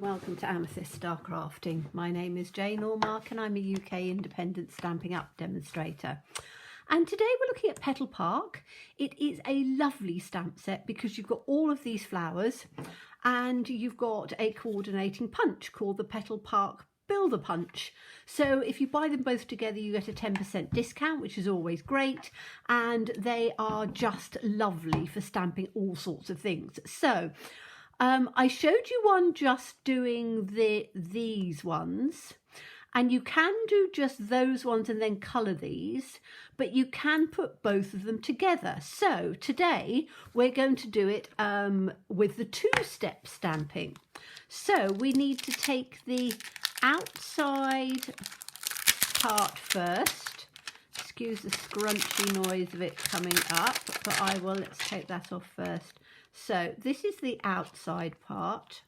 and welcome to Amethyst Star Crafting. My name is Jane Allmark and I'm a UK independent Stampin' Up demonstrator. And today we're looking at Petal Park. It is a lovely stamp set because you've got all of these flowers and you've got a coordinating punch called the Petal Park Builder Punch. So if you buy them both together you get a 10% discount, which is always great, and they are just lovely for stamping all sorts of things. So I showed you one just doing these ones, and you can do just those ones and then colour these, but you can put both of them together. So today we're going to do it with the two-step stamping. So we need to take the outside part first. Excuse the scrunchy noise of it coming up, but let's take that off first. So this is the outside part,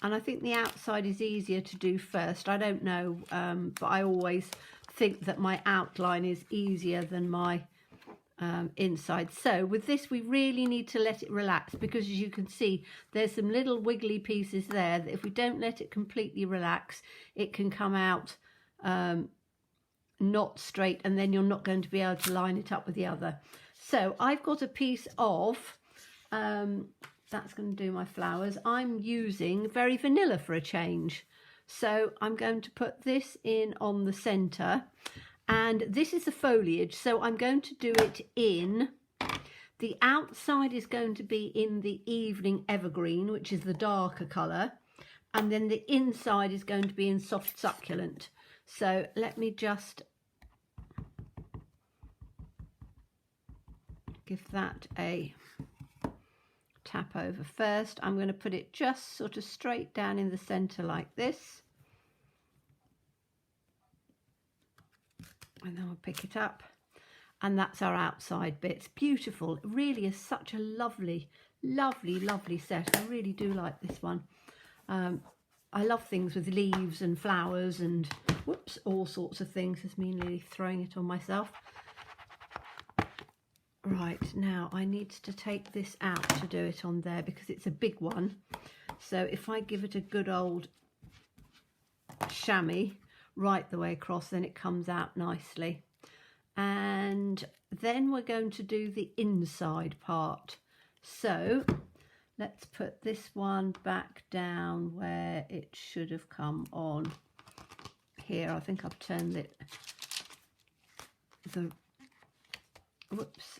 and I think the outside is easier to do first. I don't know, but I always think that my outline is easier than my inside. So with this we really need to let it relax, because as you can see there's some little wiggly pieces there that if we don't let it completely relax it can come out not straight, and then you're not going to be able to line it up with the other. So I've got a piece of, that's going to do my flowers. I'm using Very Vanilla for a change. So I'm going to put this in on the centre, and this is the foliage. So I'm going to do it in, the outside is going to be in the Evening Evergreen, which is the darker colour, and then the inside is going to be in Soft Succulent. So let me just give that a tap over first. I'm going to put it just sort of straight down in the centre like this, and then we'll pick it up, and that's our outside bit. It's beautiful. It really is such a lovely set. I really do like this one. I love things with leaves and flowers and whoops, all sorts of things. There's me nearly throwing it on myself. Right, now I need to take this out to do it on there because it's a big one. So if I give it a good old chamois right the way across, then it comes out nicely. And then we're going to do the inside part. So let's put this one back down where it should have come on here. I think I've turned it whoops,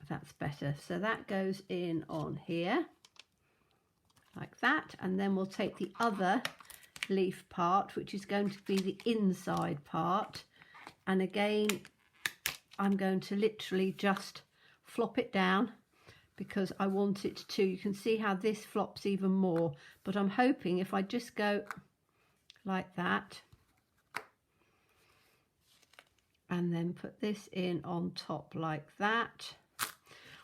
that's better. So that goes in on here like that, and then we'll take the other leaf part, which is going to be the inside part, and again I'm going to literally just flop it down because I want it to, you can see how this flops even more, but I'm hoping if I just go like that and then put this in on top like that.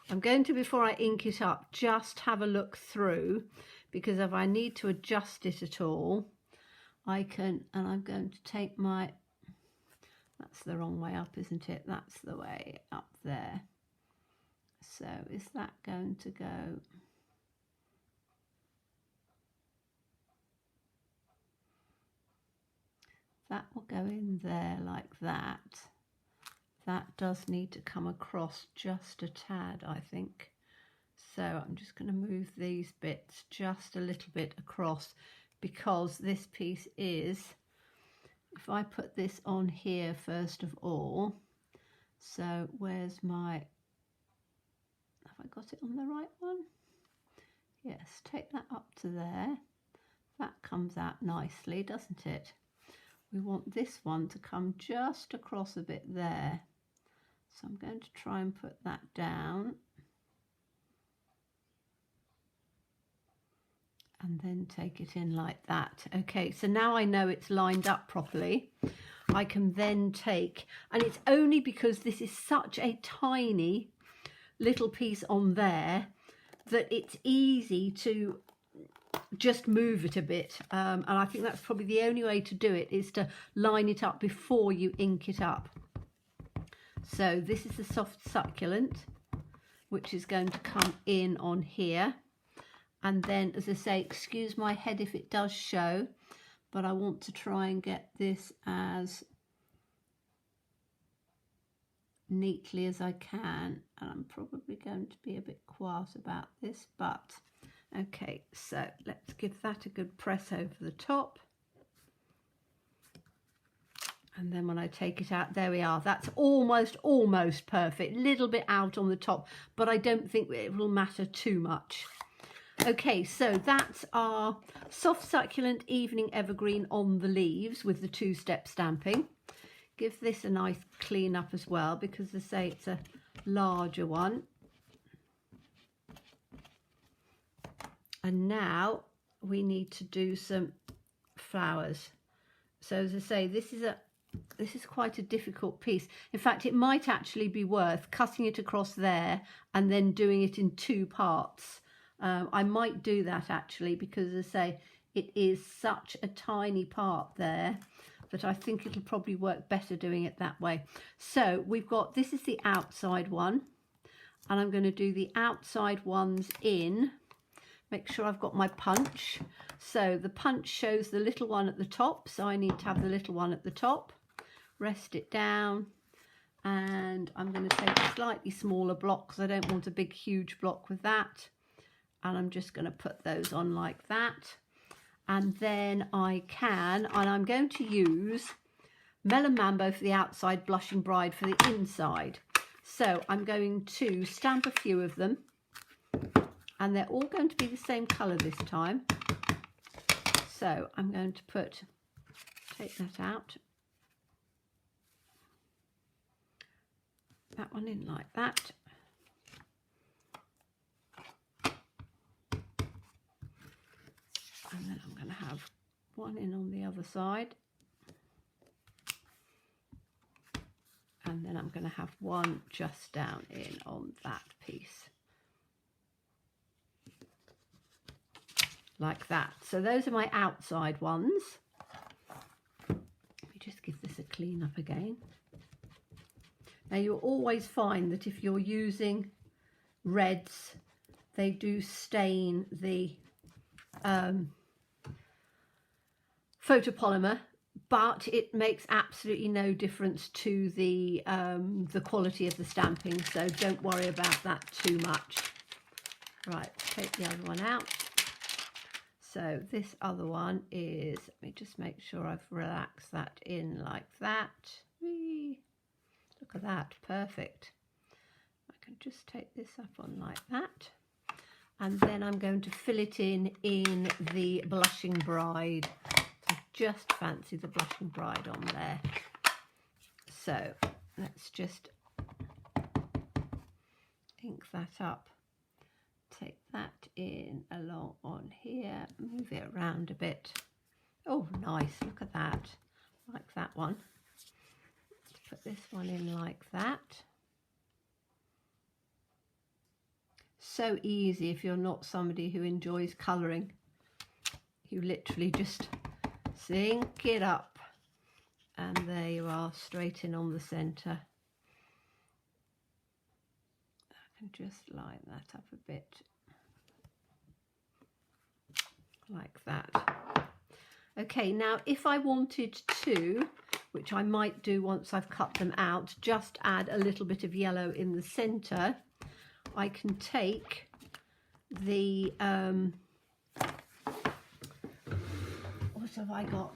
I'm going to, before I ink it up, just have a look through, because if I need to adjust it at all, I can, and I'm going to take my, that's the wrong way up, isn't it? That's the way up there. So is that going to go? That will go in there like that. That does need to come across just a tad, I think. So I'm just going to move these bits just a little bit across, because this piece is, if I put this on here first of all, so where's my, have I got it on the right one? Yes, take that up to there. That comes out nicely, doesn't it? We want this one to come just across a bit there. So I'm going to try and put that down, and then take it in like that. Okay, so now I know it's lined up properly. I can then take, and it's only because this is such a tiny little piece on there that it's easy to just move it a bit, and I think that's probably the only way to do it, is to line it up before you ink it up. So this is the Soft Succulent, which is going to come in on here, And then, as I say, excuse my head if it does show, but I want to try and get this as neatly as I can. And I'm probably going to be a bit quiet about this, but okay, so let's give that a good press over the top. And then when I take it out, there we are. That's almost perfect. Little bit out on the top, but I don't think it will matter too much. Okay, so that's our soft succulent evening evergreen on the leaves with the two-step stamping. Give this a nice clean up as well, because as I say, it's a larger one. And now we need to do some flowers. So as I say, this is quite a difficult piece. In fact, it might actually be worth cutting it across there and then doing it in two parts. I might do that actually, because as I say, it is such a tiny part there that I think it'll probably work better doing it that way. So we've got, this is the outside one, and I'm going to do the outside ones in. Make sure I've got my punch. So the punch shows the little one at the top, so I need to have the little one at the top. Rest it down, and I'm going to take a slightly smaller block because I don't want a big huge block with that. And I'm just going to put those on like that. And then and I'm going to use Melon Mambo for the outside, Blushing Bride for the inside. So I'm going to stamp a few of them, and they're all going to be the same colour this time. So I'm going to take that out. That one in like that. And then I'm going to have one in on the other side. And then I'm going to have one just down in on that piece. Like that. So those are my outside ones. Let me just give this a clean up again. Now you'll always find that if you're using reds, they do stain the photopolymer, but it makes absolutely no difference to the quality of the stamping, so don't worry about that too much. Right, take the other one out. So this other one is, let me just make sure I've relaxed that in like that. Whee! Look at that, perfect. I can just take this up on like that. And then I'm going to fill it in the Blushing Bride. I just fancy the Blushing Bride on there. So let's just ink that up. Take that in along on here, move it around a bit. Oh, nice, look at that. Like that one. Let's put this one in like that. So easy if you're not somebody who enjoys colouring. You literally just sink it up, and there you are, straight in on the centre. I can just line that up a bit like that. Okay, now if I wanted to, which I might do once I've cut them out, just add a little bit of yellow in the centre, I can take the what have I got?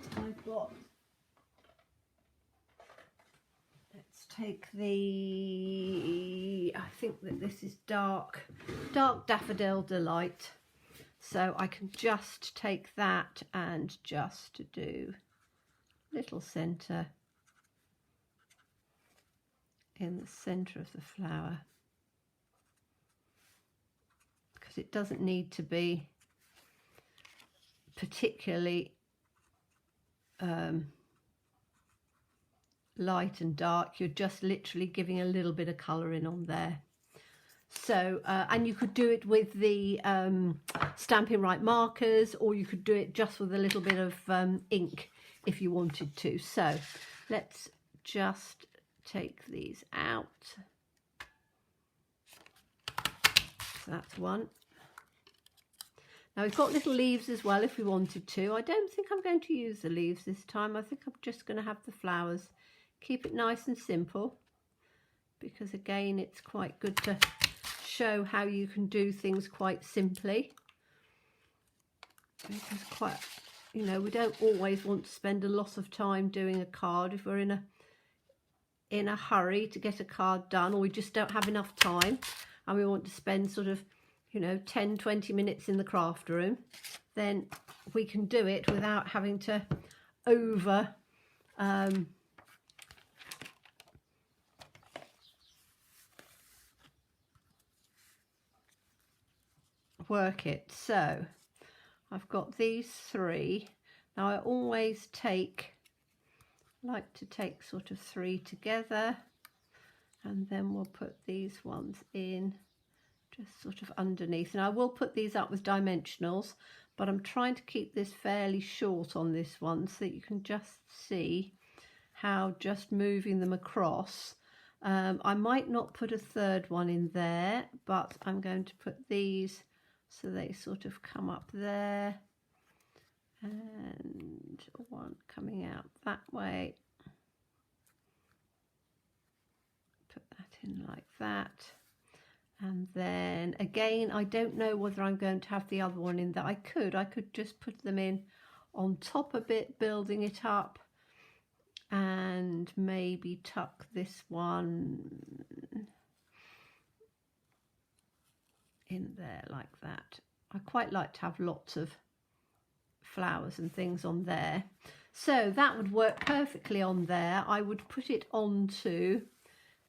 Let's take the, I think that this is dark Daffodil Delight. So I can just take that and just do little centre in the centre of the flower. Because it doesn't need to be particularly light and dark. You're just literally giving a little bit of colour in on there. So and you could do it with the Stampin' Right markers, or you could do it just with a little bit of ink if you wanted to. So let's just take these out. So that's one. Now we've got little leaves as well if we wanted to. I don't think I'm going to use the leaves this time. I think I'm just going to have the flowers. Keep it nice and simple, because again it's quite good to show how you can do things quite simply. Because quite, you know, we don't always want to spend a lot of time doing a card if we're in a hurry to get a card done, or we just don't have enough time and we want to spend sort of, you know, 10-20 minutes in the craft room. Then we can do it without having to over work it. So I've got these three. Now I always like to take sort of three together, and then we'll put these ones in just sort of underneath. And I will put these up with dimensionals, but I'm trying to keep this fairly short on this one so that you can just see how just moving them across. I might not put a third one in there, but I'm going to put these so they sort of come up there, and one coming out that way. Put that in like that. And then again, I don't know whether I'm going to have the other one in there. I could just put them in on top a bit, building it up, and maybe tuck this one in there like that. I quite like to have lots of flowers and things on there, so that would work perfectly on there. I would put it onto,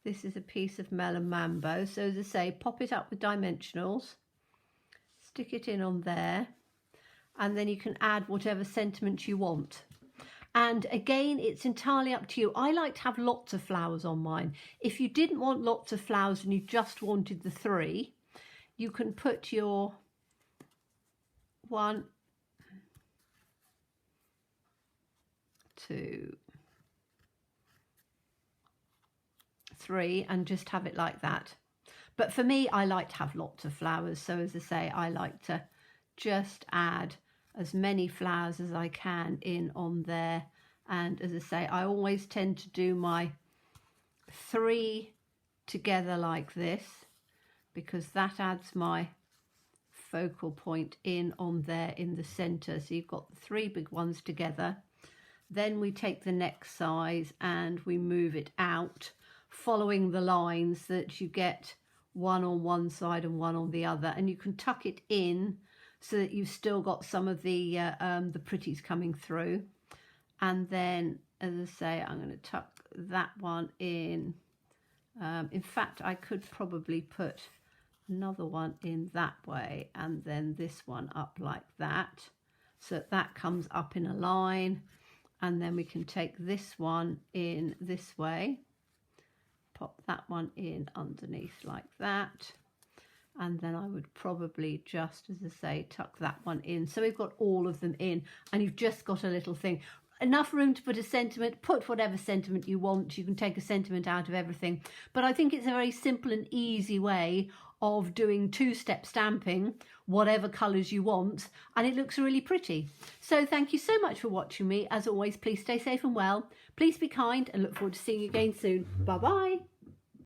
this is a piece of melon mambo, so as I say, pop it up with dimensionals, stick it in on there, and then you can add whatever sentiment you want. And again, it's entirely up to you. I like to have lots of flowers on mine. If you didn't want lots of flowers and you just wanted the three, you can put your 1, 2, 3 and just have it like that. But for me, I like to have lots of flowers, so as I say, I like to just add as many flowers as I can in on there. And as I say, I always tend to do my 3 together like this, because that adds my focal point in on there in the center. So you've got the 3 big ones together. Then we take the next size and we move it out, following the lines that you get one on one side and one on the other, and you can tuck it in so that you've still got some of the pretties coming through. And then, as I say, I'm going to tuck that one in. In fact, I could probably put another one in that way, and then this one up like that, so that comes up in a line. And then we can take this one in this way, pop that one in underneath like that, and then I would probably just, as I say, tuck that one in. So we've got all of them in, and you've just got a little thing. Enough room to put a sentiment. Put whatever sentiment you want. You can take a sentiment out of everything. But I think it's a very simple and easy way of doing 2-step stamping, whatever colours you want, and it looks really pretty. So thank you so much for watching me. As always, please stay safe and well. Please be kind, and look forward to seeing you again soon. Bye bye.